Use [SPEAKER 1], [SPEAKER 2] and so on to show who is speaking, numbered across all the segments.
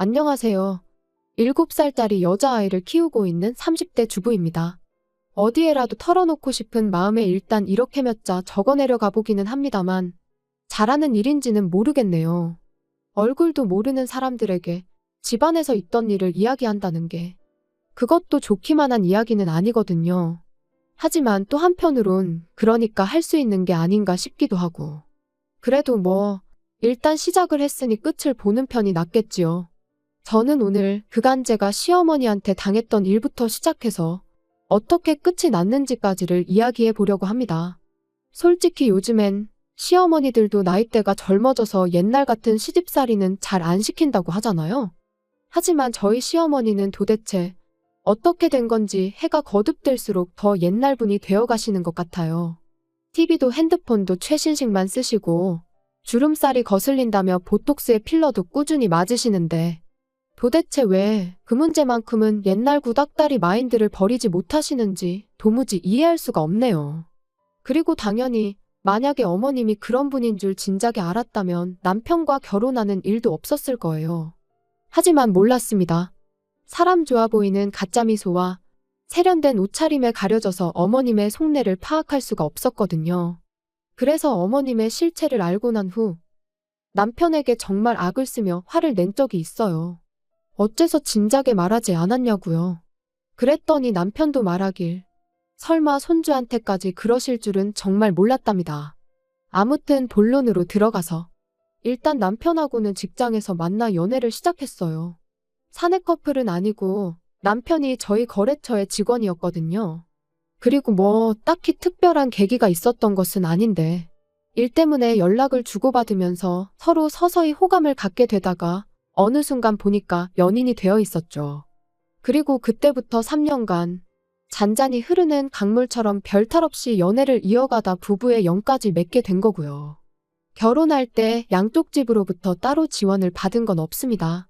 [SPEAKER 1] 안녕하세요. 7살짜리 여자아이를 키우고 있는 30대 주부입니다. 어디에라도 털어놓고 싶은 마음에 일단 이렇게 몇 자 적어내려 가보기는 합니다만 잘하는 일인지는 모르겠네요. 얼굴도 모르는 사람들에게 집안에서 있던 일을 이야기한다는 게 그것도 좋기만 한 이야기는 아니거든요. 하지만 또 한편으론 그러니까 할 수 있는 게 아닌가 싶기도 하고. 그래도 일단 시작을 했으니 끝을 보는 편이 낫겠지요. 저는 오늘 그간 제가 시어머니한테 당했던 일부터 시작해서 어떻게 끝이 났는지까지를 이야기해 보려고 합니다. 솔직히 요즘엔 시어머니들도 나이대가 젊어져서 옛날 같은 시집살이는 잘 안 시킨다고 하잖아요. 하지만 저희 시어머니는 도대체 어떻게 된 건지 해가 거듭될수록 더 옛날 분이 되어 가시는 것 같아요. TV도 핸드폰도 최신식만 쓰시고 주름살이 거슬린다며 보톡스에 필러도 꾸준히 맞으시는데 도대체 왜 그 문제만큼은 옛날 구닥다리 마인드를 버리지 못하시는지 도무지 이해할 수가 없네요. 그리고 당연히 만약에 어머님이 그런 분인 줄 진작에 알았다면 남편과 결혼하는 일도 없었을 거예요. 하지만 몰랐습니다. 사람 좋아 보이는 가짜 미소와 세련된 옷차림에 가려져서 어머님의 속내를 파악할 수가 없었거든요. 그래서 어머님의 실체를 알고 난 후 남편에게 정말 악을 쓰며 화를 낸 적이 있어요. 어째서 진작에 말하지 않았냐고요. 그랬더니 남편도 말하길 설마 손주한테까지 그러실 줄은 정말 몰랐답니다. 아무튼 본론으로 들어가서 일단 남편하고는 직장에서 만나 연애를 시작했어요. 사내 커플은 아니고 남편이 저희 거래처의 직원이었거든요. 그리고 딱히 특별한 계기가 있었던 것은 아닌데 일 때문에 연락을 주고받으면서 서로 서서히 호감을 갖게 되다가 어느 순간 보니까 연인이 되어 있었죠. 그리고 그때부터 3년간 잔잔히 흐르는 강물처럼 별탈 없이 연애를 이어가다 부부의 영까지 맺게 된 거고요. 결혼할 때 양쪽 집으로부터 따로 지원을 받은 건 없습니다.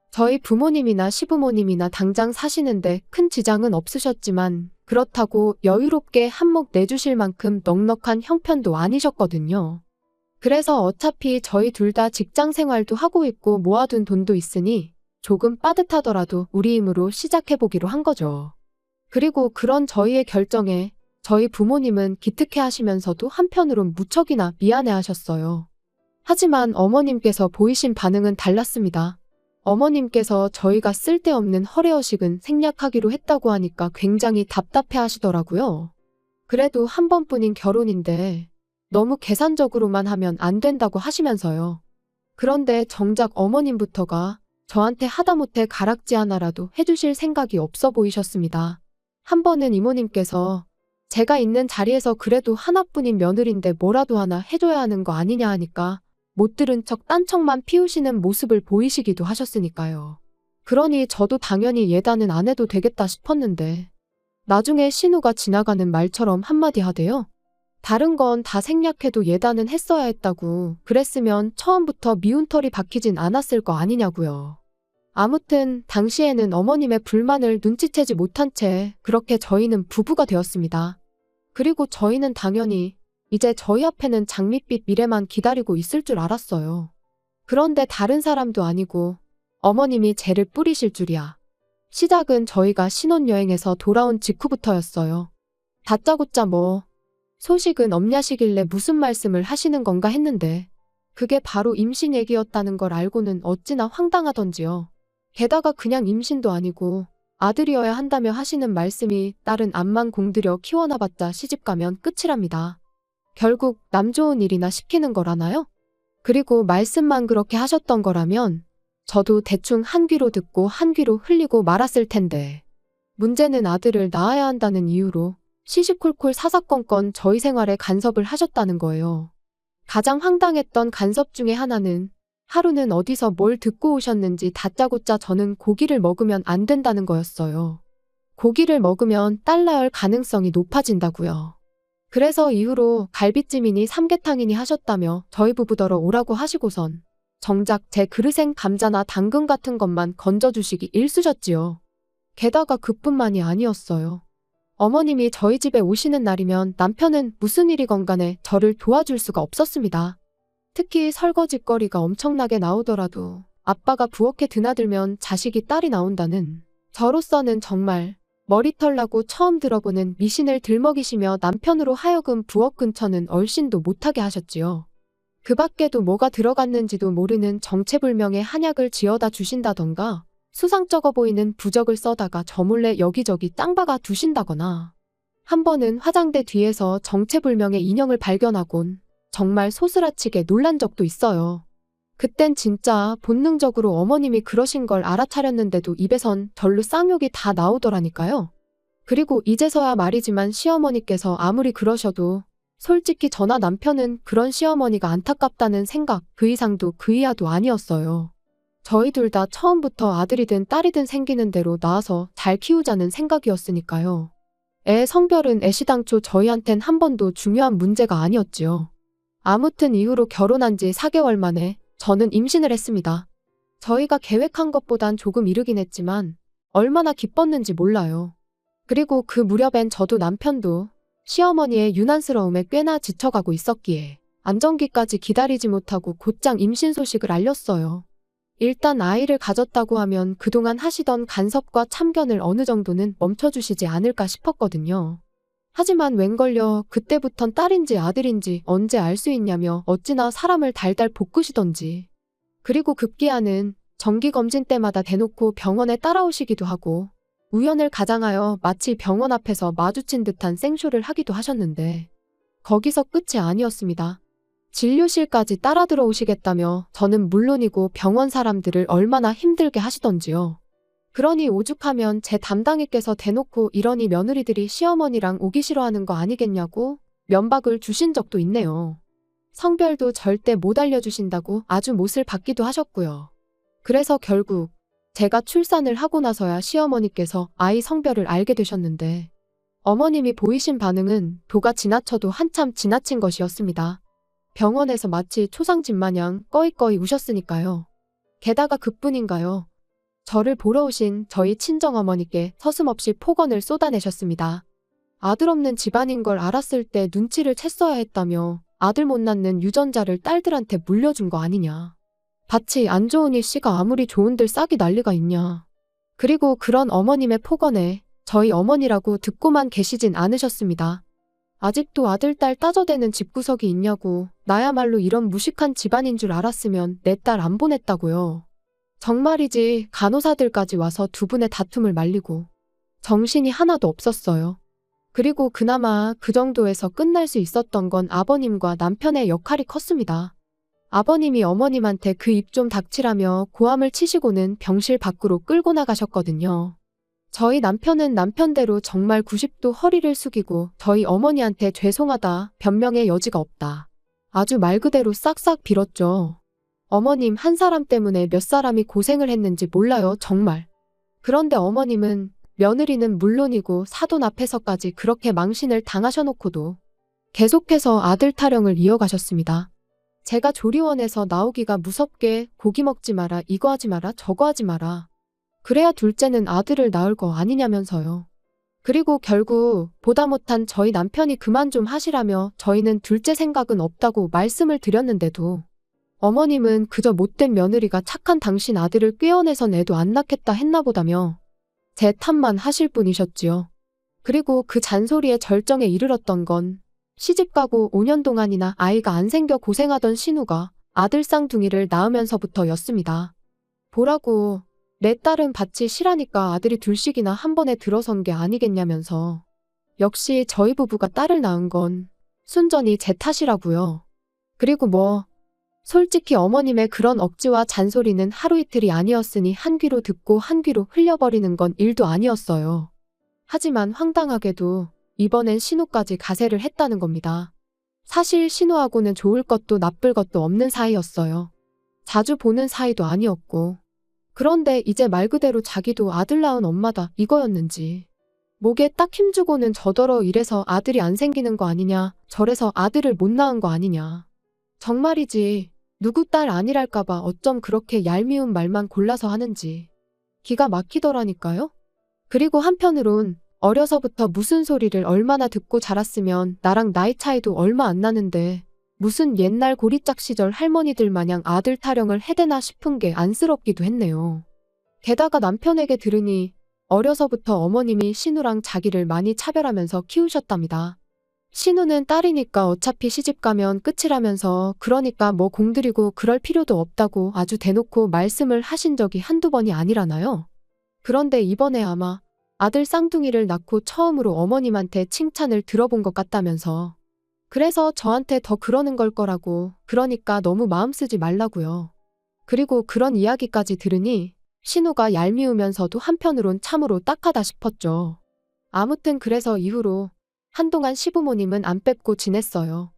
[SPEAKER 1] 저희 부모님이나 시부모님이나 당장 사시는데 큰 지장은 없으셨지만 그렇다고 여유롭게 한몫 내주실 만큼 넉넉한 형편도 아니셨거든요. 그래서 어차피 저희 둘 다 직장 생활도 하고 있고 모아둔 돈도 있으니 조금 빠듯하더라도 우리 힘으로 시작해보기로 한 거죠. 그리고 그런 저희의 결정에 저희 부모님은 기특해 하시면서도 한편으론 무척이나 미안해 하셨어요. 하지만 어머님께서 보이신 반응은 달랐습니다. 어머님께서 저희가 쓸데없는 허례허식은 생략하기로 했다고 하니까 굉장히 답답해 하시더라고요. 그래도 한 번뿐인 결혼인데 너무 계산적으로만 하면 안 된다고 하시면서요. 그런데 정작 어머님부터가 저한테 하다못해 가락지 하나라도 해주실 생각이 없어 보이셨습니다. 한 번은 이모님께서 제가 있는 자리에서 그래도 하나뿐인 며느리인데 뭐라도 하나 해줘야 하는 거 아니냐 하니까 못 들은 척 딴척만 피우시는 모습을 보이시기도 하셨으니까요. 그러니 저도 당연히 예단은 안 해도 되겠다 싶었는데 나중에 신우가 지나가는 말처럼 한마디 하대요. 다른 건 다 생략해도 예단은 했어야 했다고. 그랬으면 처음부터 미운 털이 박히진 않았을 거 아니냐고요. 아무튼 당시에는 어머님의 불만을 눈치채지 못한 채 그렇게 저희는 부부가 되었습니다. 그리고 저희는 당연히 이제 저희 앞에는 장밋빛 미래만 기다리고 있을 줄 알았어요. 그런데 다른 사람도 아니고 어머님이 죄를 뿌리실 줄이야. 시작은 저희가 신혼여행에서 돌아온 직후부터였어요. 다짜고짜 소식은 없냐시길래 무슨 말씀을 하시는 건가 했는데 그게 바로 임신 얘기였다는 걸 알고는 어찌나 황당하던지요. 게다가 그냥 임신도 아니고 아들이어야 한다며 하시는 말씀이 딸은 암만 공들여 키워놔봤자 시집가면 끝이랍니다. 결국 남 좋은 일이나 시키는 거라나요? 그리고 말씀만 그렇게 하셨던 거라면 저도 대충 한 귀로 듣고 한 귀로 흘리고 말았을 텐데 문제는 아들을 낳아야 한다는 이유로 시시콜콜 사사건건 저희 생활에 간섭을 하셨다는 거예요. 가장 황당했던 간섭 중에 하나는 하루는 어디서 뭘 듣고 오셨는지 다짜고짜 저는 고기를 먹으면 안 된다는 거였어요. 고기를 먹으면 딸 낳을 가능성이 높아진다고요. 그래서 이후로 갈비찜이니 삼계탕이니 하셨다며 저희 부부더러 오라고 하시고선 정작 제 그릇엔 감자나 당근 같은 것만 건져주시기 일쑤셨지요. 게다가 그뿐만이 아니었어요. 어머님이 저희 집에 오시는 날이면 남편은 무슨 일이건 간에 저를 도와줄 수가 없었습니다. 특히 설거지거리가 엄청나게 나오더라도 아빠가 부엌에 드나들면 자식이 딸이 나온다는, 저로서는 정말 머리털 나고 처음 들어보는 미신을 들먹이시며 남편으로 하여금 부엌 근처는 얼씬도 못하게 하셨지요. 그 밖에도 뭐가 들어갔는지도 모르는 정체불명의 한약을 지어다 주신다던가 수상쩍어 보이는 부적을 써다가 저 몰래 여기저기 땅 박아 두신다거나, 한 번은 화장대 뒤에서 정체불명의 인형을 발견하곤 정말 소스라치게 놀란 적도 있어요. 그땐 진짜 본능적으로 어머님이 그러신 걸 알아차렸는데도 입에선 절로 쌍욕이 다 나오더라니까요. 그리고 이제서야 말이지만 시어머니께서 아무리 그러셔도 솔직히 저나 남편은 그런 시어머니가 안타깝다는 생각 그 이상도 그 이하도 아니었어요. 저희 둘 다 처음부터 아들이든 딸이든 생기는 대로 낳아서 잘 키우자는 생각이었으니까요. 애 성별은 애시당초 저희한텐 한 번도 중요한 문제가 아니었지요. 아무튼 이후로 결혼한 지 4개월 만에 저는 임신을 했습니다. 저희가 계획한 것보단 조금 이르긴 했지만 얼마나 기뻤는지 몰라요. 그리고 그 무렵엔 저도 남편도 시어머니의 유난스러움에 꽤나 지쳐가고 있었기에 안정기까지 기다리지 못하고 곧장 임신 소식을 알렸어요. 일단 아이를 가졌다고 하면 그동안 하시던 간섭과 참견을 어느 정도는 멈춰주시지 않을까 싶었거든요. 하지만 웬걸요, 그때부턴 딸인지 아들인지 언제 알 수 있냐며 어찌나 사람을 달달 볶으시던지. 그리고 급기야는 정기검진 때마다 대놓고 병원에 따라오시기도 하고 우연을 가장하여 마치 병원 앞에서 마주친 듯한 생쇼를 하기도 하셨는데 거기서 끝이 아니었습니다. 진료실까지 따라 들어오시겠다며 저는 물론이고 병원 사람들을 얼마나 힘들게 하시던지요. 그러니 오죽하면 제 담당이께서 대놓고 이러니 며느리들이 시어머니랑 오기 싫어하는 거 아니겠냐고 면박을 주신 적도 있네요. 성별도 절대 못 알려주신다고 아주 못을 받기도 하셨고요. 그래서 결국 제가 출산을 하고 나서야 시어머니께서 아이 성별을 알게 되셨는데 어머님이 보이신 반응은 도가 지나쳐도 한참 지나친 것이었습니다. 병원에서 마치 초상집 마냥 꺼이꺼이 우셨으니까요. 게다가 그뿐인가요? 저를 보러 오신 저희 친정어머니께 서슴없이 폭언을 쏟아내셨습니다. 아들 없는 집안인 걸 알았을 때 눈치를 챘어야 했다며 아들 못 낳는 유전자를 딸들한테 물려준 거 아니냐. 밭이 안 좋으니 씨가 아무리 좋은들 싹이 난리가 있냐. 그리고 그런 어머님의 폭언에 저희 어머니라고 듣고만 계시진 않으셨습니다. 아직도 아들, 딸 따져대는 집구석이 있냐고, 나야말로 이런 무식한 집안인 줄 알았으면 내 딸 안 보냈다고요. 정말이지 간호사들까지 와서 두 분의 다툼을 말리고 정신이 하나도 없었어요. 그리고 그나마 그 정도에서 끝날 수 있었던 건 아버님과 남편의 역할이 컸습니다. 아버님이 어머님한테 그 입 좀 닥치라며 고함을 치시고는 병실 밖으로 끌고 나가셨거든요. 저희 남편은 남편대로 정말 90도 허리를 숙이고 저희 어머니한테 죄송하다, 변명의 여지가 없다. 아주 말 그대로 싹싹 빌었죠. 어머님 한 사람 때문에 몇 사람이 고생을 했는지 몰라요, 정말. 그런데 어머님은 며느리는 물론이고 사돈 앞에서까지 그렇게 망신을 당하셔놓고도 계속해서 아들 타령을 이어가셨습니다. 제가 조리원에서 나오기가 무섭게 고기 먹지 마라, 이거 하지 마라, 저거 하지 마라. 그래야 둘째는 아들을 낳을 거 아니냐면서요. 그리고 결국 보다 못한 저희 남편이 그만 좀 하시라며 저희는 둘째 생각은 없다고 말씀을 드렸는데도 어머님은 그저 못된 며느리가 착한 당신 아들을 꿰어내선 애도 안 낳겠다 했나 보다며 제 탓만 하실 분이셨지요. 그리고 그 잔소리의 절정에 이르렀던 건 시집가고 5년 동안이나 아이가 안 생겨 고생하던 신우가 아들 쌍둥이를 낳으면서부터였습니다. 보라고, 내 딸은 밭이 실하니까 아들이 둘씩이나 한 번에 들어선 게 아니겠냐면서 역시 저희 부부가 딸을 낳은 건 순전히 제 탓이라고요. 그리고 솔직히 어머님의 그런 억지와 잔소리는 하루 이틀이 아니었으니 한 귀로 듣고 한 귀로 흘려버리는 건 일도 아니었어요. 하지만 황당하게도 이번엔 신우까지 가세를 했다는 겁니다. 사실 신우하고는 좋을 것도 나쁠 것도 없는 사이였어요. 자주 보는 사이도 아니었고. 그런데 이제 말 그대로 자기도 아들 낳은 엄마다 이거였는지. 목에 딱 힘주고는 저더러 이래서 아들이 안 생기는 거 아니냐, 저래서 아들을 못 낳은 거 아니냐. 정말이지 누구 딸 아니랄까봐 어쩜 그렇게 얄미운 말만 골라서 하는지. 기가 막히더라니까요. 그리고 한편으론 어려서부터 무슨 소리를 얼마나 듣고 자랐으면 나랑 나이 차이도 얼마 안 나는데 무슨 옛날 고리짝 시절 할머니들 마냥 아들 타령을 해대나 싶은 게 안쓰럽기도 했네요. 게다가 남편에게 들으니 어려서부터 어머님이 신우랑 자기를 많이 차별하면서 키우셨답니다. 신우는 딸이니까 어차피 시집가면 끝이라면서 그러니까 뭐 공들이고 그럴 필요도 없다고 아주 대놓고 말씀을 하신 적이 한두 번이 아니라나요? 그런데 이번에 아마 아들 쌍둥이를 낳고 처음으로 어머님한테 칭찬을 들어본 것 같다면서 그래서 저한테 더 그러는 걸 거라고 그러니까 너무 마음 쓰지 말라고요. 그리고 그런 이야기까지 들으니 신우가 얄미우면서도 한편으론 참으로 딱하다 싶었죠. 아무튼 그래서 이후로 한동안 시부모님은 안 뵙고 지냈어요.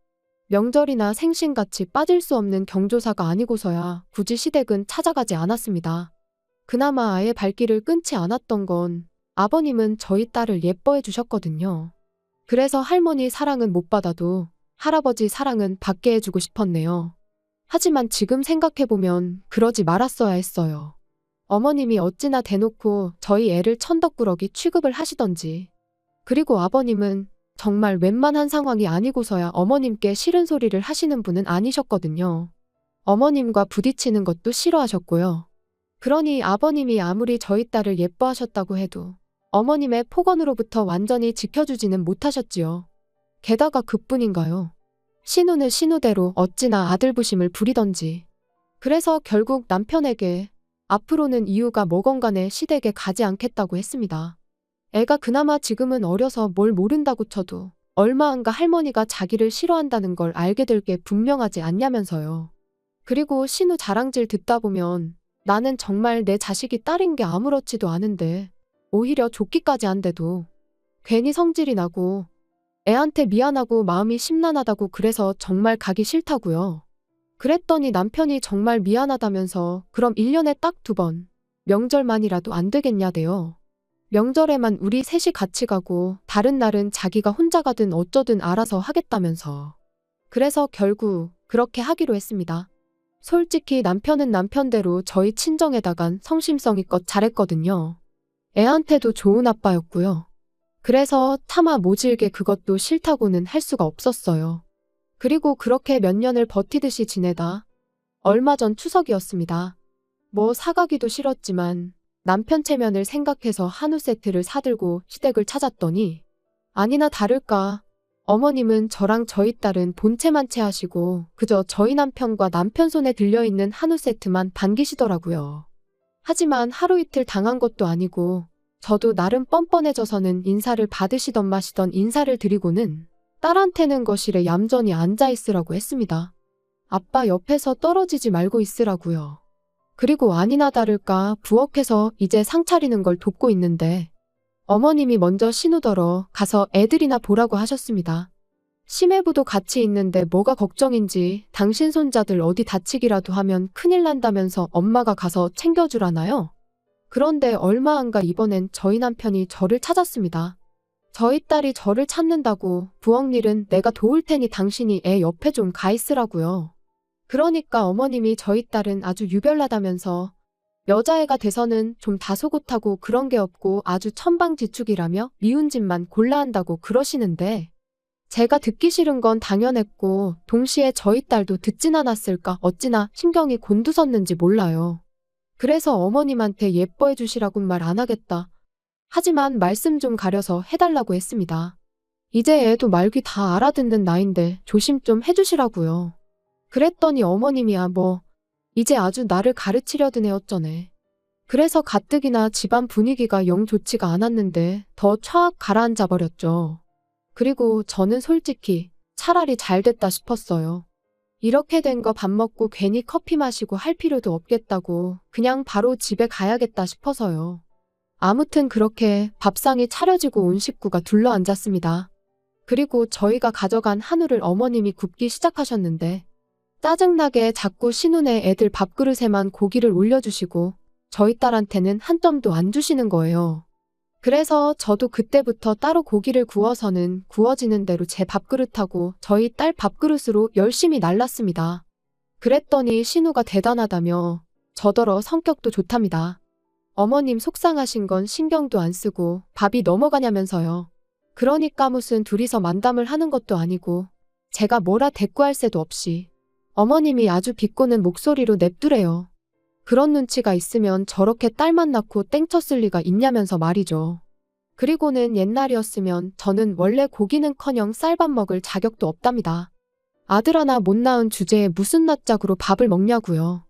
[SPEAKER 1] 명절이나 생신같이 빠질 수 없는 경조사가 아니고서야 굳이 시댁은 찾아가지 않았습니다. 그나마 아예 발길을 끊지 않았던 건 아버님은 저희 딸을 예뻐해 주셨거든요. 그래서 할머니 사랑은 못 받아도 할아버지 사랑은 받게 해주고 싶었네요. 하지만 지금 생각해보면 그러지 말았어야 했어요. 어머님이 어찌나 대놓고 저희 애를 천덕꾸러기 취급을 하시던지. 그리고 아버님은 정말 웬만한 상황이 아니고서야 어머님께 싫은 소리를 하시는 분은 아니셨거든요. 어머님과 부딪히는 것도 싫어하셨고요. 그러니 아버님이 아무리 저희 딸을 예뻐하셨다고 해도 어머님의 폭언으로부터 완전히 지켜주지는 못하셨지요. 게다가 그뿐인가요? 신우는 신우대로 어찌나 아들부심을 부리던지. 그래서 결국 남편에게 앞으로는 이유가 뭐건 간에 시댁에 가지 않겠다고 했습니다. 애가 그나마 지금은 어려서 뭘 모른다고 쳐도 얼마 안가 할머니가 자기를 싫어한다는 걸 알게 될 게 분명하지 않냐면서요. 그리고 신우 자랑질 듣다 보면 나는 정말 내 자식이 딸인 게 아무렇지도 않은데 오히려 줬기까지 한데도 괜히 성질이 나고 애한테 미안하고 마음이 심란하다고 그래서 정말 가기 싫다고요. 그랬더니 남편이 정말 미안하다면서 그럼 1년에 딱 2번 명절만이라도 안 되겠냐대요. 명절에만 우리 셋이 같이 가고 다른 날은 자기가 혼자 가든 어쩌든 알아서 하겠다면서. 그래서 결국 그렇게 하기로 했습니다. 솔직히 남편은 남편대로 저희 친정에다간 성심성의껏 잘했거든요. 애한테도 좋은 아빠였고요. 그래서 차마 모질게 그것도 싫다고는 할 수가 없었어요. 그리고 그렇게 몇 년을 버티듯이 지내다 얼마 전 추석이었습니다. 뭐 사가기도 싫었지만 남편 체면을 생각해서 한우 세트를 사들고 시댁을 찾았더니 아니나 다를까 어머님은 저랑 저희 딸은 본체만 체하시고 그저 저희 남편과 남편 손에 들려있는 한우 세트만 반기시더라고요. 하지만 하루 이틀 당한 것도 아니고 저도 나름 뻔뻔해져서는 인사를 받으시던 마시던 인사를 드리고는 딸한테는 거실에 얌전히 앉아있으라고 했습니다. 아빠 옆에서 떨어지지 말고 있으라고요. 그리고 아니나 다를까 부엌에서 이제 상 차리는 걸 돕고 있는데 어머님이 먼저 신우더러 가서 애들이나 보라고 하셨습니다. 심해부도 같이 있는데 뭐가 걱정인지 당신 손자들 어디 다치기라도 하면 큰일 난다면서 엄마가 가서 챙겨주라나요? 그런데 얼마 안가 이번엔 저희 남편이 저를 찾았습니다. 저희 딸이 저를 찾는다고 부엌 일은 내가 도울 테니 당신이 애 옆에 좀 가 있으라고요. 그러니까 어머님이 저희 딸은 아주 유별나다면서 여자애가 돼서는 좀 다소곳하고 그런 게 없고 아주 천방지축이라며 미운 짓만 골라 한다고 그러시는데 제가 듣기 싫은 건 당연했고 동시에 저희 딸도 듣진 않았을까 어찌나 신경이 곤두섰는지 몰라요. 그래서 어머님한테 예뻐해 주시라곤 말 안 하겠다. 하지만 말씀 좀 가려서 해달라고 했습니다. 이제 애도 말귀 다 알아듣는 나이인데 조심 좀 해주시라고요. 그랬더니 어머님이야 뭐 이제 아주 나를 가르치려던 애 어쩌네. 그래서 가뜩이나 집안 분위기가 영 좋지가 않았는데 더 촥 가라앉아 버렸죠. 그리고 저는 솔직히 차라리 잘 됐다 싶었어요. 이렇게 된 거 밥 먹고 괜히 커피 마시고 할 필요도 없겠다고 그냥 바로 집에 가야겠다 싶어서요. 아무튼 그렇게 밥상이 차려지고 온 식구가 둘러앉았습니다. 그리고 저희가 가져간 한우를 어머님이 굽기 시작하셨는데 짜증나게 자꾸 신우네 애들 밥그릇에만 고기를 올려주시고 저희 딸한테는 한 점도 안 주시는 거예요. 그래서 저도 그때부터 따로 고기를 구워서는 구워지는 대로 제 밥그릇하고 저희 딸 밥그릇으로 열심히 날랐습니다. 그랬더니 신우가 대단하다며 저더러 성격도 좋답니다. 어머님 속상하신 건 신경도 안 쓰고 밥이 넘어가냐면서요. 그러니까 무슨 둘이서 만담을 하는 것도 아니고 제가 뭐라 대꾸할 새도 없이 어머님이 아주 비꼬는 목소리로 냅두래요. 그런 눈치가 있으면 저렇게 딸만 낳고 땡쳤을 리가 있냐면서 말이죠. 그리고는 옛날이었으면 저는 원래 고기는커녕 쌀밥 먹을 자격도 없답니다. 아들 하나 못 낳은 주제에 무슨 낯짝으로 밥을 먹냐고요.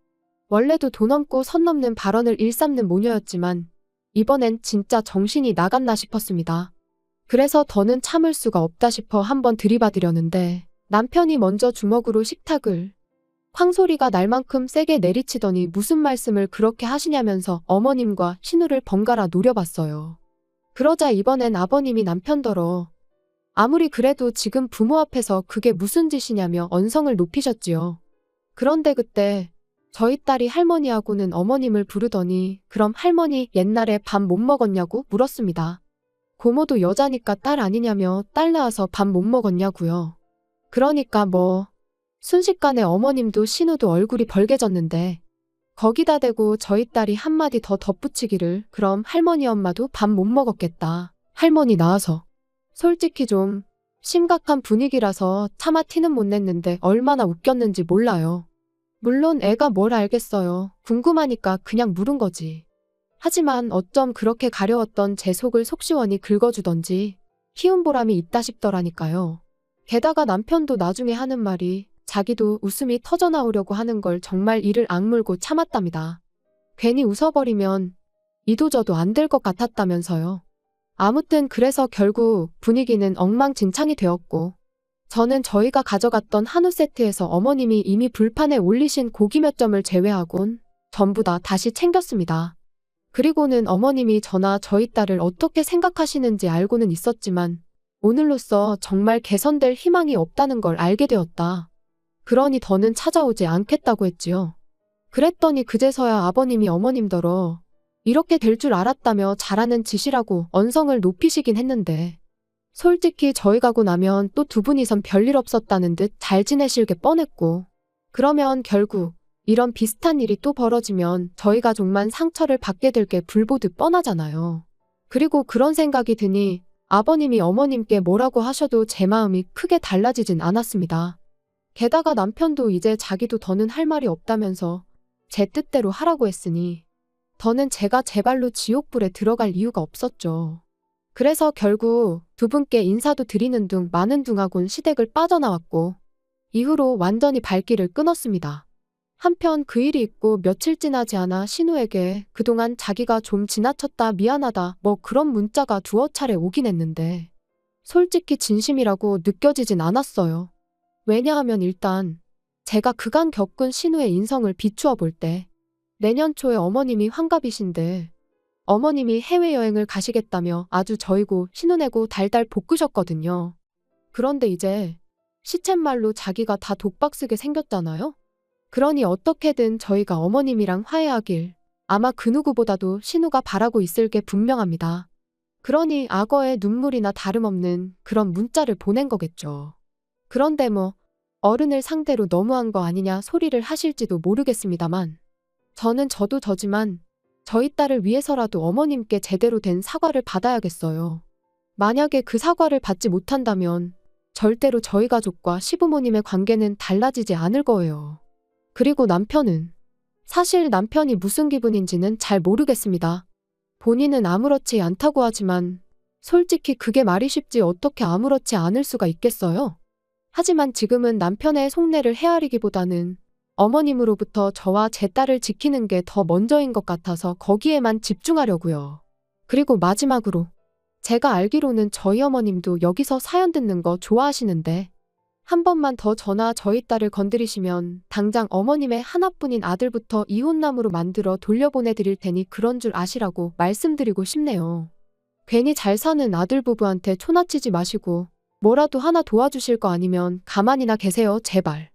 [SPEAKER 1] 원래도 돈 없고 선 넘는 발언을 일삼는 모녀였지만 이번엔 진짜 정신이 나갔나 싶었습니다. 그래서 더는 참을 수가 없다 싶어 한번 들이받으려는데 남편이 먼저 주먹으로 식탁을 쾅 소리가 날 만큼 세게 내리치더니 무슨 말씀을 그렇게 하시냐면서 어머님과 신우를 번갈아 노려봤어요. 그러자 이번엔 아버님이 남편더러 아무리 그래도 지금 부모 앞에서 그게 무슨 짓이냐며 언성을 높이셨지요. 그런데 그때 저희 딸이 할머니하고는 어머님을 부르더니 그럼 할머니 옛날에 밥 못 먹었냐고 물었습니다. 고모도 여자니까 딸 아니냐며 딸 낳아서 밥 못 먹었냐고요. 그러니까 뭐 순식간에 어머님도 신우도 얼굴이 벌개졌는데 거기다 대고 저희 딸이 한마디 더 덧붙이기를 그럼 할머니 엄마도 밥 못 먹었겠다. 할머니 낳아서. 솔직히 좀 심각한 분위기라서 차마 티는 못 냈는데 얼마나 웃겼는지 몰라요. 물론 애가 뭘 알겠어요. 궁금하니까 그냥 물은 거지. 하지만 어쩜 그렇게 가려웠던 제 속을 속시원히 긁어주던지 키운 보람이 있다 싶더라니까요. 게다가 남편도 나중에 하는 말이 자기도 웃음이 터져나오려고 하는 걸 정말 이를 악물고 참았답니다. 괜히 웃어버리면 이도저도 안 될 것 같았다면서요. 아무튼 그래서 결국 분위기는 엉망진창이 되었고 저는 저희가 가져갔던 한우 세트에서 어머님이 이미 불판에 올리신 고기 몇 점을 제외하곤 전부 다 다시 챙겼습니다. 그리고는 어머님이 저나 저희 딸을 어떻게 생각하시는지 알고는 있었지만 오늘로써 정말 개선될 희망이 없다는 걸 알게 되었다. 그러니 더는 찾아오지 않겠다고 했지요. 그랬더니 그제서야 아버님이 어머님더러 이렇게 될 줄 알았다며 잘하는 짓이라고 언성을 높이시긴 했는데 솔직히 저희 가고 나면 또 두 분이선 별일 없었다는 듯 잘 지내실 게 뻔했고 그러면 결국 이런 비슷한 일이 또 벌어지면 저희 가족만 상처를 받게 될 게 불보듯 뻔하잖아요. 그리고 그런 생각이 드니 아버님이 어머님께 뭐라고 하셔도 제 마음이 크게 달라지진 않았습니다. 게다가 남편도 이제 자기도 더는 할 말이 없다면서 제 뜻대로 하라고 했으니 더는 제가 제 발로 지옥불에 들어갈 이유가 없었죠. 그래서 결국 두 분께 인사도 드리는 둥 마는 둥하곤 시댁을 빠져나왔고 이후로 완전히 발길을 끊었습니다. 한편 그 일이 있고 며칠 지나지 않아 신우에게 그동안 자기가 좀 지나쳤다 미안하다 뭐 그런 문자가 두어 차례 오긴 했는데 솔직히 진심이라고 느껴지진 않았어요. 왜냐하면 일단 제가 그간 겪은 신우의 인성을 비추어 볼 때 내년 초에 어머님이 환갑이신데 어머님이 해외여행을 가시겠다며 아주 저이고 신우내고 달달 볶으셨거든요. 그런데 이제 시쳇말로 자기가 다 독박 쓰게 생겼잖아요. 그러니 어떻게든 저희가 어머님이랑 화해하길 아마 그 누구보다도 신우가 바라고 있을 게 분명합니다. 그러니 악어의 눈물이나 다름없는 그런 문자를 보낸 거겠죠. 그런데 뭐 어른을 상대로 너무한 거 아니냐 소리를 하실지도 모르겠습니다만 저는 저도 저지만 저희 딸을 위해서라도 어머님께 제대로 된 사과를 받아야겠어요. 만약에 그 사과를 받지 못한다면 절대로 저희 가족과 시부모님의 관계는 달라지지 않을 거예요. 그리고 남편은 사실 남편이 무슨 기분인지는 잘 모르겠습니다. 본인은 아무렇지 않다고 하지만 솔직히 그게 말이 쉽지 어떻게 아무렇지 않을 수가 있겠어요? 하지만 지금은 남편의 속내를 헤아리기보다는 어머님으로부터 저와 제 딸을 지키는 게 더 먼저인 것 같아서 거기에만 집중하려고요. 그리고 마지막으로 제가 알기로는 저희 어머님도 여기서 사연 듣는 거 좋아하시는데 한 번만 더 저나 저희 딸을 건드리시면 당장 어머님의 하나뿐인 아들부터 이혼남으로 만들어 돌려보내드릴 테니 그런 줄 아시라고 말씀드리고 싶네요. 괜히 잘 사는 아들 부부한테 초나치지 마시고 뭐라도 하나 도와주실 거 아니면 가만히나 계세요, 제발.